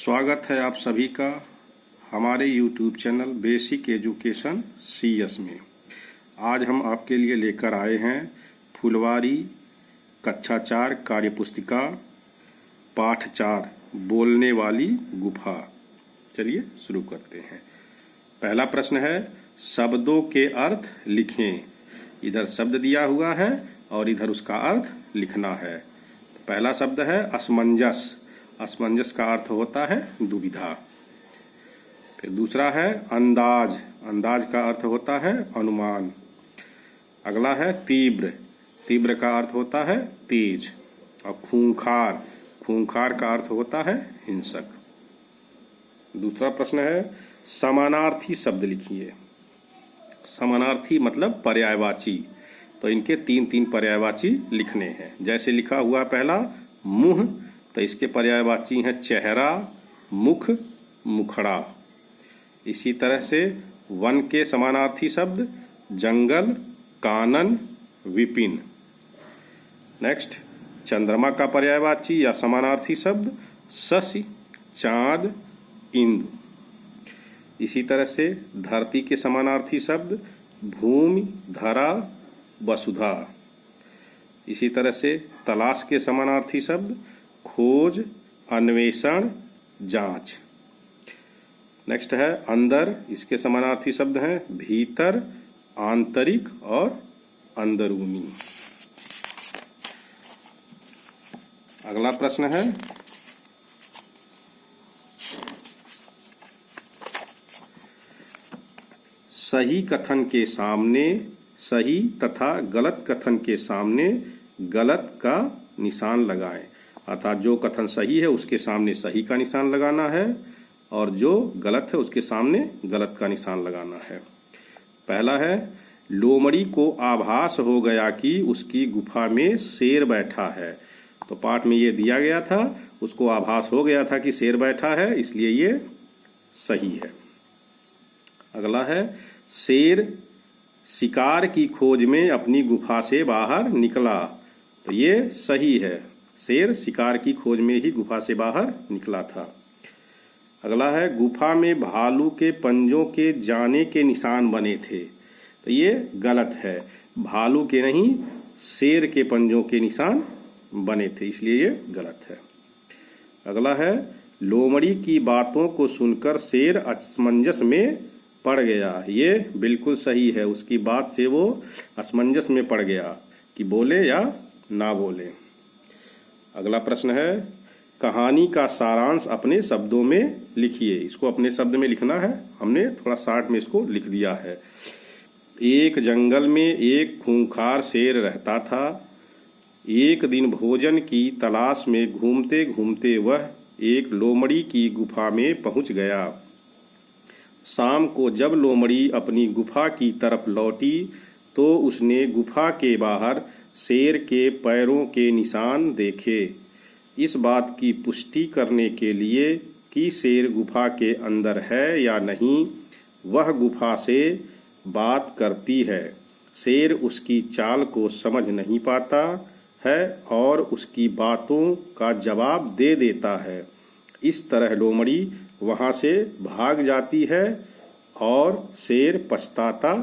स्वागत है आप सभी का हमारे YouTube channel basic education CS में। आज हम आपके लिए लेकर आए हैं फुलवारी कक्षा 4 कार्यपुस्तिका पाठ 4 बोलने वाली गुफा। चलिए शुरू करते हैं। पहला प्रश्न है, शब्दों के अर्थ लिखें। इधर शब्द दिया हुआ है और इधर उसका अर्थ लिखना है। तो पहला शब्द है असमंजस। असमंजस का अर्थ होता है दुविधा। फिर दूसरा है अंदाज। अंदाज का अर्थ होता है अनुमान। अगला है तीव्र। तीव्र का अर्थ होता है तेज। और खूंखार। खूंखार का अर्थ होता है हिंसक। दूसरा प्रश्न है, समानार्थी शब्द लिखिए। समानार्थी मतलब पर्यायवाची। तो इनके तीन तीन पर्यायवाची लिखने हैं। जैसे लिखा हुआ पहला मुंह, तो इसके पर्यायवाची हैं चेहरा, मुख, मुखड़ा। इसी तरह से वन के समानार्थी शब्द जंगल, कानन, विपिन। नेक्स्ट, चंद्रमा का पर्यायवाची या समानार्थी शब्द शशि, चांद, इंदु। इसी तरह से धरती के समानार्थी शब्द भूमि, धरा, वसुधा। इसी तरह से तलाश के समानार्थी शब्द खोज, अन्वेषण, जांच। नेक्स्ट है अंदर। इसके समानार्थी शब्द हैं भीतर, आंतरिक और अंदरूनी। अगला प्रश्न है, सही कथन के सामने सही तथा गलत कथन के सामने गलत का निशान लगाएं। अर्थात जो कथन सही है उसके सामने सही का निशान लगाना है और जो गलत है उसके सामने गलत का निशान लगाना है। पहला है, लोमड़ी को आभास हो गया कि उसकी गुफा में शेर बैठा है। तो पाठ में ये दिया गया था, उसको आभास हो गया था कि शेर बैठा है, इसलिए ये सही है। अगला है, शेर शिकार की खोज में अपनी गुफा से बाहर निकला। तो ये सही है। शेर शिकार की खोज में ही गुफा से बाहर निकला था। अगला है, गुफा में भालू के पंजों के जाने के निशान बने थे। तो ये गलत है। भालू के नहीं, शेर के पंजों के निशान बने थे, इसलिए ये गलत है। अगला है, लोमड़ी की बातों को सुनकर शेर असमंजस में पड़ गया। ये बिल्कुल सही है। उसकी बात से वो असमंजस में पड़ गया कि बोले या ना बोले। अगला प्रश्न है, कहानी का सारांश अपने शब्दों में लिखिए। इसको अपने शब्द में लिखना है। हमने थोड़ा शार्ट में इसको लिख दिया है। एक जंगल में एक खूंखार शेर रहता था। एक दिन भोजन की तलाश में घूमते घूमते वह एक लोमड़ी की गुफा में पहुंच गया। शाम को जब लोमड़ी अपनी गुफा की तरफ लौटी तो उसने गुफा के बाहर शेर के पैरों के निशान देखे। इस बात की पुष्टि करने के लिए कि शेर गुफा के अंदर है या नहीं, वह गुफा से बात करती है। शेर उसकी चाल को समझ नहीं पाता है और उसकी बातों का जवाब दे देता है। इस तरह लोमड़ी वहाँ से भाग जाती है और शेर पछताता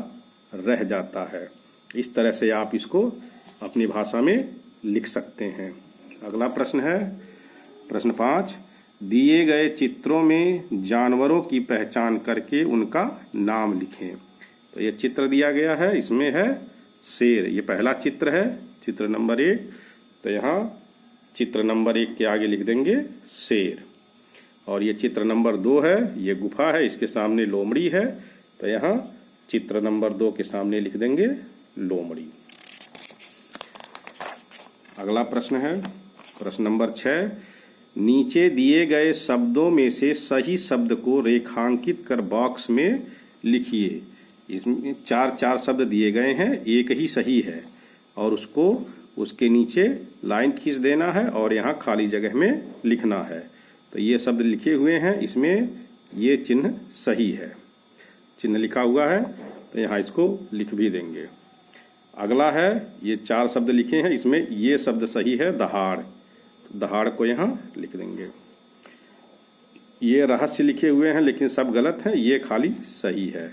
रह जाता है। इस तरह से आप इसको अपनी भाषा में लिख सकते हैं। अगला प्रश्न है, प्रश्न 5, दिए गए चित्रों में जानवरों की पहचान करके उनका नाम लिखें। तो ये चित्र दिया गया है, इसमें है शेर। ये पहला चित्र है, चित्र नंबर 1। तो यहाँ चित्र नंबर 1 के आगे लिख देंगे शेर। और ये चित्र नंबर 2 है, ये गुफा है, इसके सामने लोमड़ी है। तो यहाँ चित्र नंबर 2 के सामने लिख देंगे लोमड़ी। अगला प्रश्न है, प्रश्न नंबर 6, नीचे दिए गए शब्दों में से सही शब्द को रेखांकित कर बॉक्स में लिखिए। इसमें 4 शब्द दिए गए हैं, एक ही सही है और उसको उसके नीचे लाइन खींच देना है और यहाँ खाली जगह में लिखना है। तो ये शब्द लिखे हुए हैं, इसमें ये चिन्ह सही है। चिन्ह लिखा हुआ है तो यहाँ इसको लिख भी देंगे। अगला है, ये 4 शब्द लिखे हैं, इसमें ये शब्द सही है दहाड़। दहाड़ को यहाँ लिख देंगे। ये रहस्य लिखे हुए हैं लेकिन सब गलत हैं, ये खाली सही है।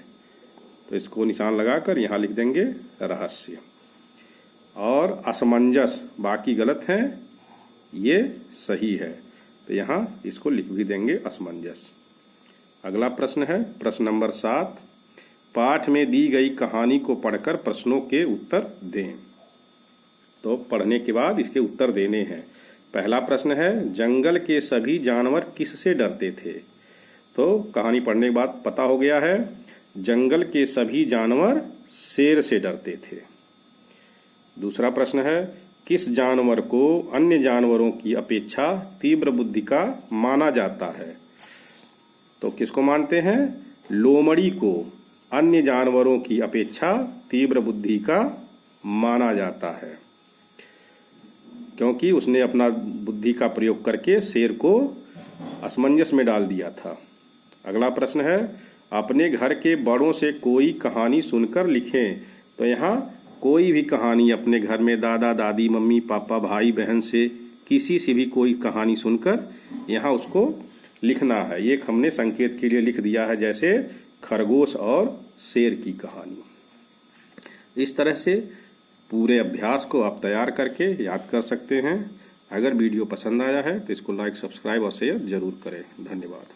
तो इसको निशान लगाकर यहाँ लिख देंगे रहस्य। और असमंजस बाकी गलत हैं, ये सही है, तो यहाँ इसको लिख भी देंगे असमंजस। अगला प्रश्न है प्रश्न नंबर 7। पाठ में दी गई कहानी को पढ़कर प्रश्नों के उत्तर दें। तो पढ़ने के बाद इसके उत्तर देने हैं। पहला प्रश्न है जंगल के सभी जानवर किससे डरते थे। तो कहानी पढ़ने के बाद पता हो गया है, जंगल के सभी जानवर शेर से डरते थे। दूसरा प्रश्न है किस जानवर को अन्य जानवरों की अपेक्षा तीव्र बुद्धि का माना जाता है। तो किसको मानते हैं, लोमड़ी को अन्य जानवरों की अपेक्षा तीव्र बुद्धि का माना जाता है, क्योंकि उसने अपना बुद्धि का प्रयोग करके शेर को असमंजस में डाल दिया था। अगला प्रश्न है अपने घर के बड़ों से कोई कहानी सुनकर लिखें। तो यहाँ कोई भी कहानी अपने घर में दादा दादी मम्मी पापा भाई बहन से किसी से भी कोई कहानी सुनकर यहाँ उसको लिखना है। ये हमने संकेत के लिए लिख दिया है, जैसे खरगोश और शेर की कहानी। इस तरह से पूरे अभ्यास को आप तैयार करके याद कर सकते हैं। अगर वीडियो पसंद आया है तो इसको लाइक सब्सक्राइब और शेयर जरूर करें। धन्यवाद।